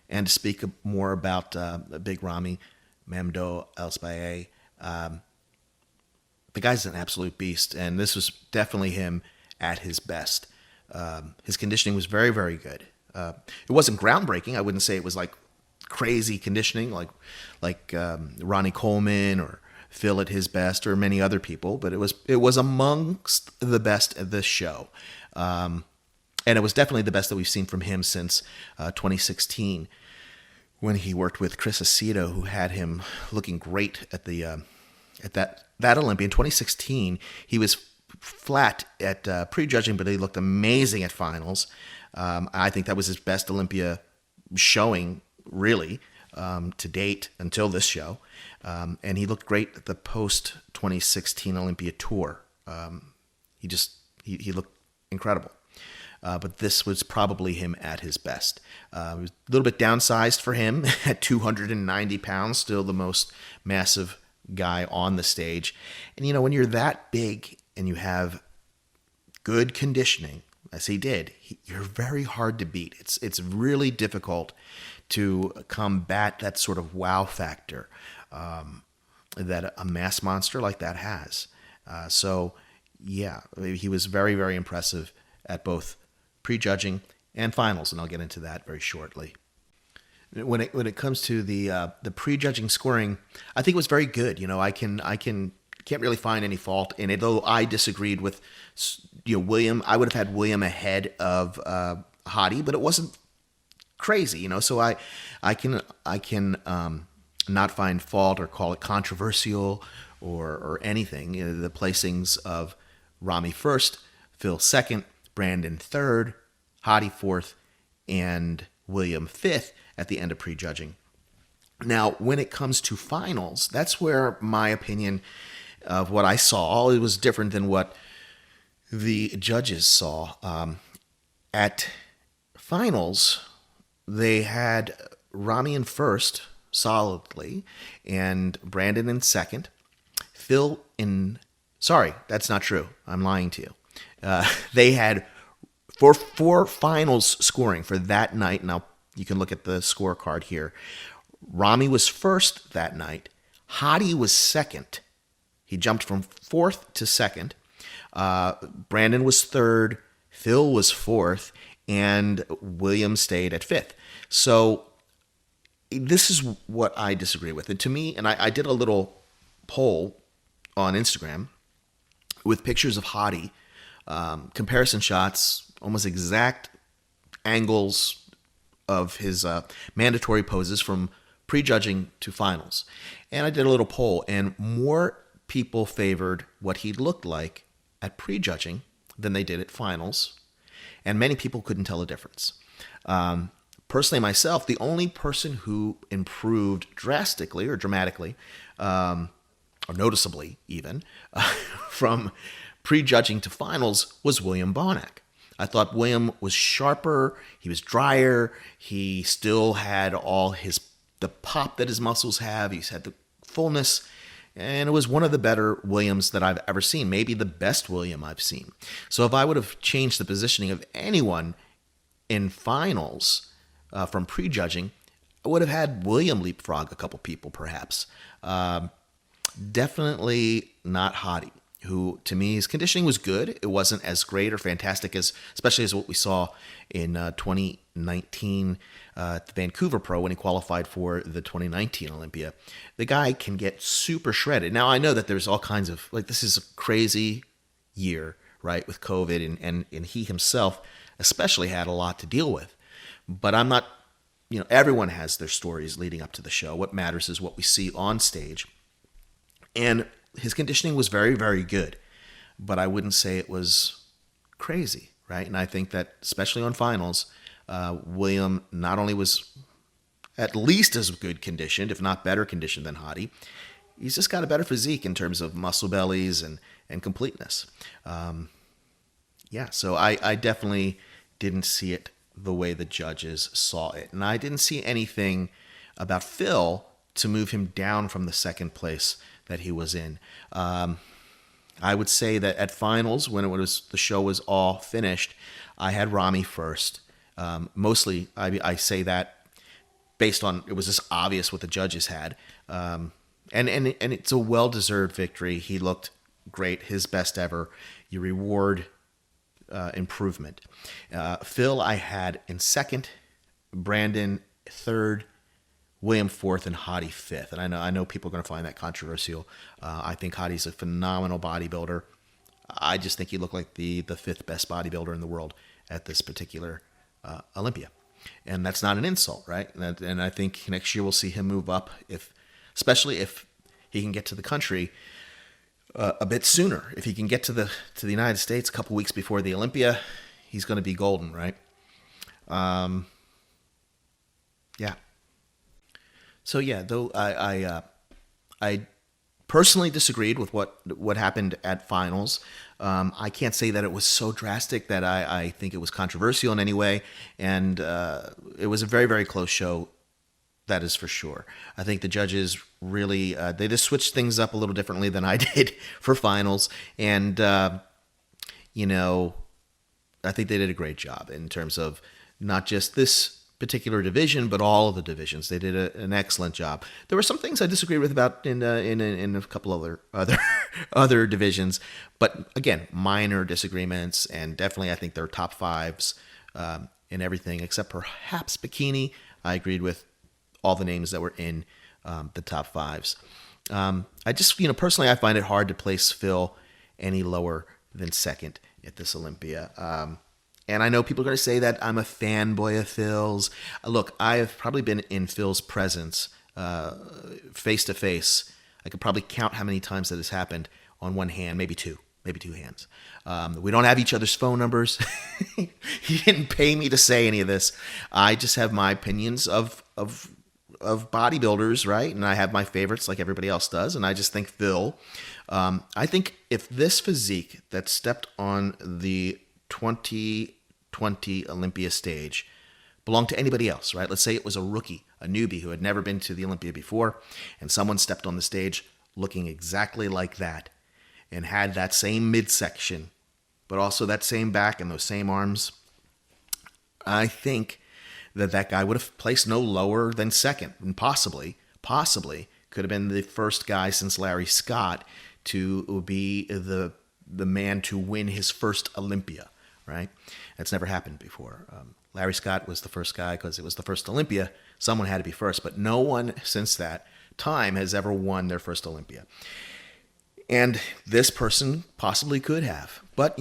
and to speak more about Big Ramy Mamdouh El-Sbaye. The guy's an absolute beast, and this was definitely him at his best. His conditioning was very, very good. It wasn't groundbreaking. I wouldn't say it was like crazy conditioning like Ronnie Coleman or Phil at his best or many other people, but it was amongst the best at this show. And it was definitely the best that we've seen from him since 2016 when he worked with Chris Aceto, who had him looking great at the at that Olympia. In 2016, he was flat at prejudging, but he looked amazing at finals. I think that was his best Olympia showing, really, to date until this show. And he looked great at the post-2016 Olympia tour. He looked incredible. But this was probably him at his best. It was a little bit downsized for him at 290 pounds, still the most massive guy on the stage. And, when you're that big and you have good conditioning, as he did, you're very hard to beat. It's really difficult to combat that sort of wow factor that a mass monster like that has. So, yeah, he was very, very impressive at both prejudging and finals, and I'll get into that very shortly. When it comes to the prejudging scoring, I think it was very good. I can't really find any fault in it. Though I disagreed with William. I would have had William ahead of Hadi, but it wasn't crazy. So I can not find fault or call it controversial or anything. The placings of Ramy first, Phil second, Brandon third, Hadi fourth, and William fifth at the end of prejudging. Now, when it comes to finals, that's where my opinion of what I saw, it was different than what the judges saw. At finals, they had Ramy in first, solidly, and Brandon in second. Phil in... Sorry, that's not true. I'm lying to you. They had four finals scoring for that night. Now, you can look at the scorecard here. Ramy was first that night. Hadi was second. He jumped from fourth to second. Brandon was third. Phil was fourth. And William stayed at fifth. So this is what I disagree with. And to me, and I did a little poll on Instagram with pictures of Hadi, comparison shots, almost exact angles of his mandatory poses from prejudging to finals. And I did a little poll, and more people favored what he looked like at prejudging than they did at finals, and many people couldn't tell the difference. Personally, myself, the only person who improved drastically or dramatically, or noticeably even, from prejudging to finals was William Bonac. I thought William was sharper, he was drier, he still had all the pop that his muscles have, he's had the fullness, and it was one of the better Williams that I've ever seen, maybe the best William I've seen. So if I would have changed the positioning of anyone in finals from prejudging, I would have had William leapfrog a couple people perhaps. Definitely not Hadi, who to me his conditioning was good. It wasn't as great or fantastic especially as what we saw in 2019 at the Vancouver Pro when he qualified for the 2019 Olympia. The guy can get super shredded. Now I know that there's all kinds of, this is a crazy year, right, with COVID, and he himself especially had a lot to deal with. But I'm not, everyone has their stories leading up to the show. What matters is what we see on stage. And his conditioning was very, very good, but I wouldn't say it was crazy, right? And I think that, especially on finals, William not only was at least as good conditioned, if not better conditioned than Hadi, he's just got a better physique in terms of muscle bellies and completeness. So I definitely didn't see it the way the judges saw it. And I didn't see anything about Phil to move him down from the second place that he was in. I would say that at finals, when the show was all finished, I had Ramy first. Mostly, I say that based on, it was just obvious what the judges had. And it's a well-deserved victory. He looked great, his best ever. You reward improvement. Phil, I had in second, Brandon third, William fourth, and Hadi fifth. And I know people are going to find that controversial. I think Hadi's a phenomenal bodybuilder. I just think he looked like the fifth best bodybuilder in the world at this particular Olympia. And that's not an insult, right? And I think next year we'll see him move up, especially if he can get to the country a bit sooner. If he can get to the United States a couple weeks before the Olympia, he's going to be golden, right? Yeah. So yeah, though I personally disagreed with what happened at finals. I can't say that it was so drastic that I think it was controversial in any way, and it was a very, very close show. That is for sure. I think the judges really they just switched things up a little differently than I did for finals, and I think they did a great job in terms of not just this particular division, but all of the divisions. They did an excellent job. There were some things I disagreed with about in a couple other divisions, but again, minor disagreements, and definitely I think they're top fives in everything except perhaps bikini. I agreed with all the names that were in the top fives. I just, personally, I find it hard to place Phil any lower than second at this Olympia. And I know people are going to say that I'm a fanboy of Phil's. Look, I have probably been in Phil's presence face to face. I could probably count how many times that has happened on one hand, maybe two hands. We don't have each other's phone numbers. He didn't pay me to say any of this. I just have my opinions of bodybuilders, right? And I have my favorites like everybody else does. And I just think Phil, I think if this physique that stepped on the 2020 Olympia stage belonged to anybody else, right? Let's say it was a rookie, a newbie who had never been to the Olympia before, and someone stepped on the stage looking exactly like that and had that same midsection, but also that same back and those same arms. I think that guy would have placed no lower than second, and possibly could have been the first guy since Larry Scott to be the man to win his first Olympia, right? That's never happened before. Larry Scott was the first guy because it was the first Olympia. Someone had to be first, but no one since that time has ever won their first Olympia. And this person possibly could have, but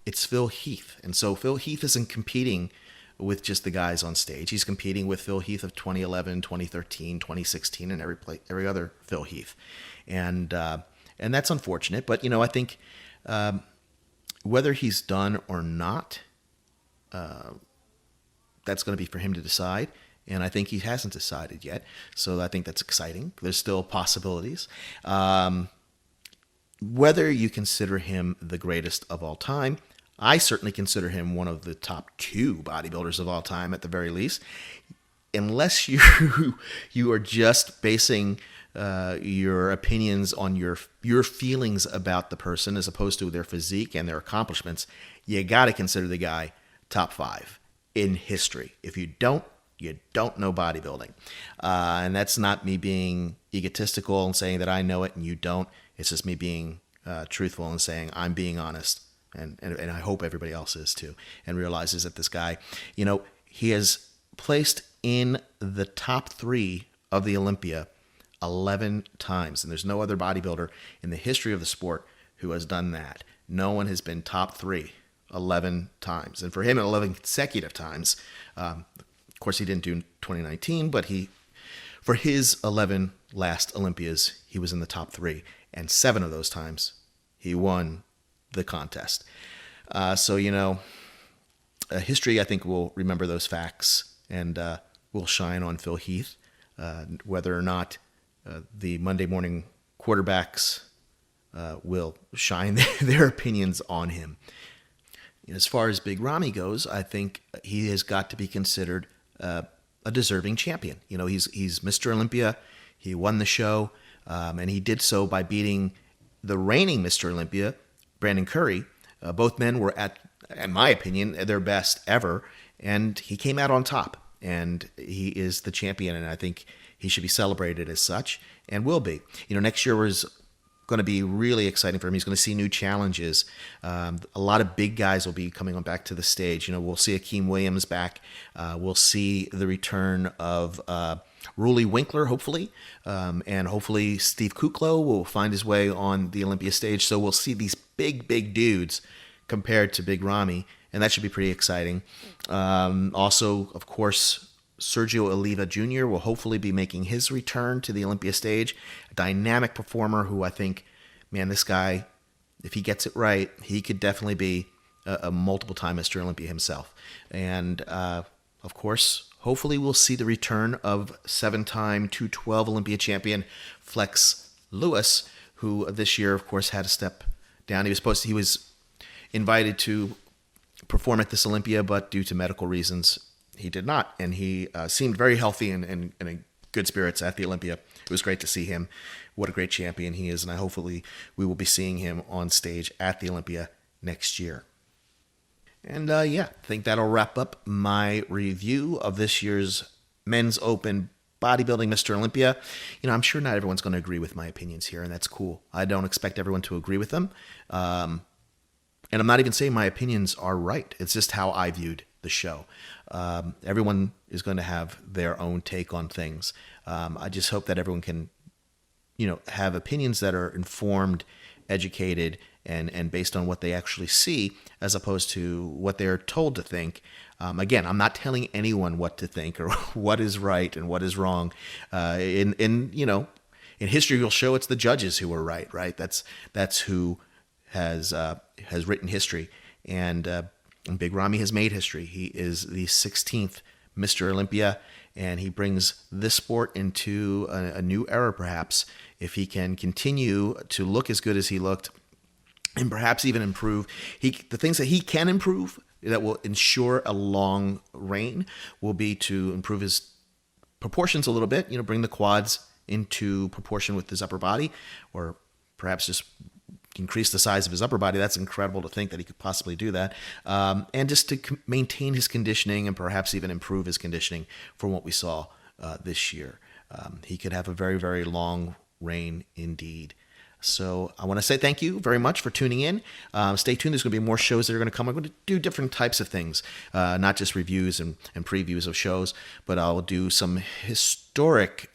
it's Phil Heath. And so Phil Heath isn't competing with just the guys on stage. He's competing with Phil Heath of 2011, 2013, 2016, and every other Phil Heath. And that's unfortunate, but I think whether he's done or not, that's going to be for him to decide. And I think he hasn't decided yet. So I think that's exciting. There's still possibilities. Whether you consider him the greatest of all time, I certainly consider him one of the top two bodybuilders of all time at the very least. Unless you are just basing your opinions on your feelings about the person as opposed to their physique and their accomplishments, you got to consider the guy top five in history. If you don't, you don't know bodybuilding. And that's not me being egotistical and saying that I know it and you don't. It's just me being truthful and saying I'm being honest. And I hope everybody else is too, and realizes that this guy, he has placed in the top three of the Olympia 11 times. And there's no other bodybuilder in the history of the sport who has done that. No one has been top three 11 times. And for him, 11 consecutive times. Of course, he didn't do 2019, but for his 11 last Olympias, he was in the top three. And 7 of those times, he won the contest. So, history, I think, will remember those facts and will shine on Phil Heath, whether or not the Monday morning quarterbacks will shine their opinions on him. As far as Big Ramy goes, I think he has got to be considered a deserving champion. He's Mr. Olympia. He won the show, and he did so by beating the reigning Mr. Olympia, Brandon Curry. Both men were at, in my opinion, their best ever, and he came out on top. and he is the champion, and I think he should be celebrated as such, and will be. Next year was going to be really exciting for him. He's going to see new challenges. A lot of big guys will be coming on back to the stage. We'll see Akeem Williams back. We'll see the return of Ruli Winkler, hopefully, and hopefully Steve Kuklo will find his way on the Olympia stage. So we'll see these big dudes compared to Big Ramy, and that should be pretty exciting. Also, of course, Sergio Oliva Jr. will hopefully be making his return to the Olympia stage. A dynamic performer who I think, man, this guy, if he gets it right, he could definitely be a multiple-time Mr. Olympia himself. And, of course, hopefully we'll see the return of 7-time 212 Olympia champion Flex Lewis, who this year, of course, had a step down. He was invited to perform at this Olympia, but due to medical reasons, he did not, and he seemed very healthy and in good spirits at the Olympia. It was great to see him. What a great champion he is, and hopefully we will be seeing him on stage at the Olympia next year. And I think that'll wrap up my review of this year's Men's Open Bodybuilding Mr. Olympia. I'm sure not everyone's going to agree with my opinions here, and that's cool. I don't expect everyone to agree with them. And I'm not even saying my opinions are right. It's just how I viewed the show. Everyone is going to have their own take on things. I just hope that everyone can, have opinions that are informed, educated, and based on what they actually see, as opposed to what they're told to think. Again, I'm not telling anyone what to think or what is right and what is wrong. In history, you'll show it's the judges who are right? That's who has written history, and Big Ramy has made history. He is the 16th Mr. Olympia, and he brings this sport into a new era, perhaps, if he can continue to look as good as he looked, and perhaps even improve. The things that he can improve that will ensure a long reign will be to improve his proportions a little bit, bring the quads into proportion with his upper body, or perhaps just increase the size of his upper body. That's incredible to think that he could possibly do that. And just to maintain his conditioning and perhaps even improve his conditioning from what we saw this year. He could have a very, very long reign indeed. So I want to say thank you very much for tuning in. Stay tuned. There's going to be more shows that are going to come. I'm going to do different types of things, not just reviews and previews of shows, but I'll do some historic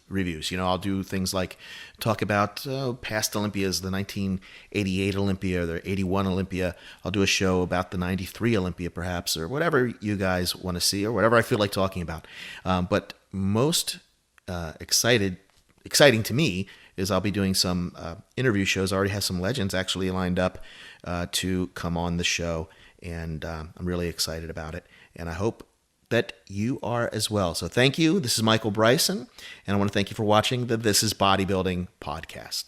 reviews. I'll do things like talk about past Olympias, the 1988 Olympia, the 81 Olympia. I'll do a show about the 93 Olympia, perhaps, or whatever you guys want to see, or whatever I feel like talking about. But most exciting to me is I'll be doing some interview shows. I already have some legends actually lined up to come on the show, and I'm really excited about it. And I hope that you are as well. So thank you. This is Michael Bryson, and I want to thank you for watching the This Is Bodybuilding Podcast.